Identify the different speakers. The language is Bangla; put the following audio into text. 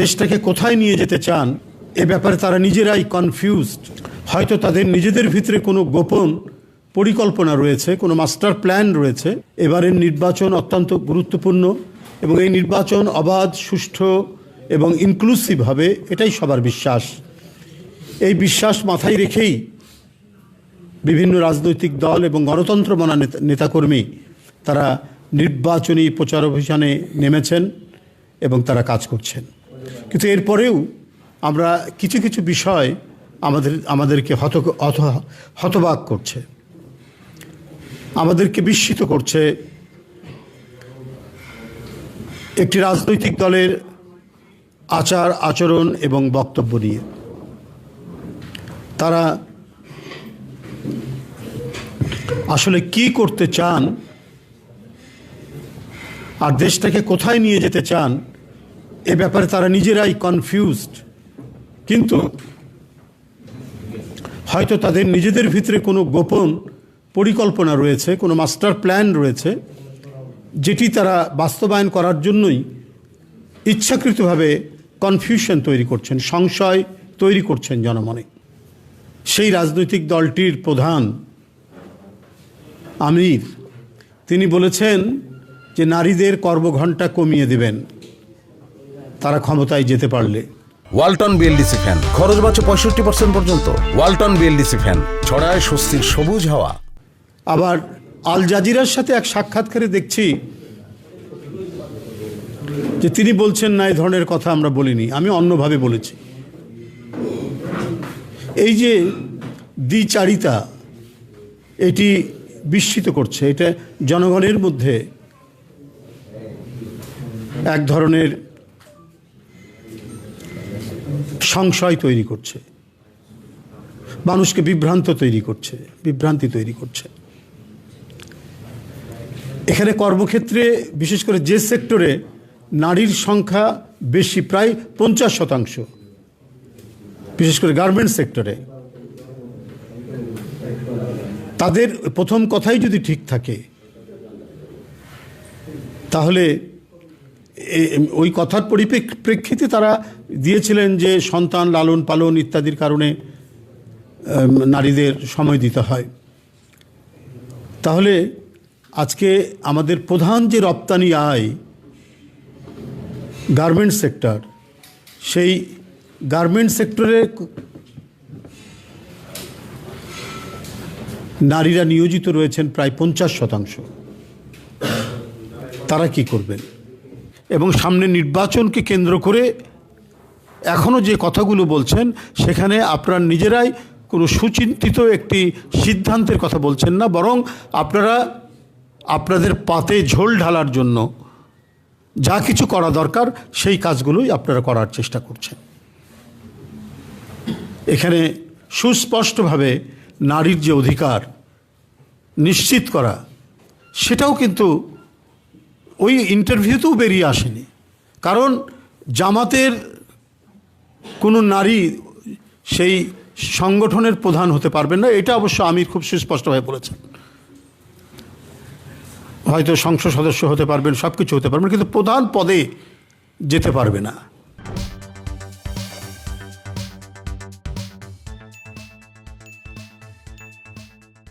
Speaker 1: দেশটাকে কোথায় নিয়ে যেতে চান এ ব্যাপারে তারা নিজেরাই কনফিউজড। হয়তো তাদের নিজেদের ভিতরে কোনো গোপন পরিকল্পনা রয়েছে, কোনো মাস্টার প্ল্যান রয়েছে। এবারের নির্বাচন অত্যন্ত গুরুত্বপূর্ণ এবং এই নির্বাচন অবাধ, সুষ্ঠু এবং ইনক্লুসিভ হবে, এটাই সবার বিশ্বাস। এই বিশ্বাস মাথায় রেখেই বিভিন্ন রাজনৈতিক দল এবং গণতন্ত্র মনা নেতাকর্মী তারা নির্বাচনী প্রচার অভিযানে নেমেছেন এবং তারা কাজ করছেন। কিন্তু এরপরেও আমরা কিছু কিছু বিষয় আমাদেরকে হতবাক করছে, আমাদেরকে বিস্মিত করছে। একটি রাজনৈতিক দলের আচার আচরণ এবং বক্তব্য নিয়ে তারা আসলে কি করতে চান আর দেশটাকে কোথায় নিয়ে যেতে চান এ ব্যাপারে তারা নিজেরাই কনফিউজড। কিন্তু হয়তো তাদের নিজেদের ভিতরে কোনো গোপন পরিকল্পনা রয়েছে, কোনো মাস্টার প্ল্যান রয়েছে, যেটি তারা বাস্তবায়ন করার জন্যই ইচ্ছাকৃতভাবে কনফিউশন তৈরি করছেন, সংশয় তৈরি করছেন জনমনে। সেই রাজনৈতিক দলটির প্রধান আমির তিনি বলেছেন যে নারীদের কর্মঘণ্টা কমিয়ে দেবেন তারা ক্ষমতায় যেতে পারলে।
Speaker 2: ওয়ালটন বিএলডিসি ফ্যান খরচ বাঁচে 65% পর্যন্ত। ওয়ালটন বিএলডিসি ফ্যান ছড়ায় স্বস্তির সবুজ হাওয়া।
Speaker 1: আবার আল জাজিরার সাথে এক সাক্ষাৎকারে দেখছি যে তিনি বলছেন না, এই ধরনের কথা আমরা বলিনি, আমি অন্যভাবে বলেছি। এই যে দ্বিচারিতা, এটি বিস্মিত করছে। এটা জনগণের মধ্যে এক ধরনের সংশয় তৈরি করছে, মানুষকে বিভ্রান্তি তৈরি করছে। এখানে কর্মক্ষেত্রে বিশেষ করে যে সেক্টরে নারীর সংখ্যা বেশি, প্রায় 50%, বিশেষ করে গার্মেন্টস সেক্টরে, তাদের প্রথম কথাই যদি ঠিক থাকে তাহলে ওই কথার পরিপ্রেক্ষিতে তারা দিয়েছিলেন যে সন্তান লালন পালন ইত্যাদির কারণে নারীদের সময় দিতে হয়। তাহলে আজকে আমাদের প্রধান যে রপ্তানি আয় গার্মেন্টস সেক্টর, সেই গার্মেন্টস সেক্টরে নারীরা নিয়োজিত রয়েছেন প্রায় 50%। তারা কি করবেন? এবং সামনে নির্বাচনকে কেন্দ্র করে এখনও যে কথাগুলো বলছেন সেখানে আপনারা নিজেরাই কোনো সুচিন্তিত একটি সিদ্ধান্তের কথা বলছেন না, বরং আপনারা আপনাদের পাতে ঝোল ঢালার জন্য যা কিছু করা দরকার সেই কাজগুলোই আপনারা করার চেষ্টা করছেন। এখানে সুস্পষ্টভাবে নারীর যে অধিকার নিশ্চিত করা, সেটাও কিন্তু ওই ইন্টারভিউতেও বেরিয়ে আসেনি। কারণ জামাতের কোনো নারী সেই সংগঠনের প্রধান হতে পারবেন না, এটা অবশ্য আমির খুব সুস্পষ্টভাবে বলেছেন। হয়তো সংসদ সদস্য হতে পারবেন, সব কিছু হতে পারবেন, কিন্তু প্রধান পদে যেতে পারবে না।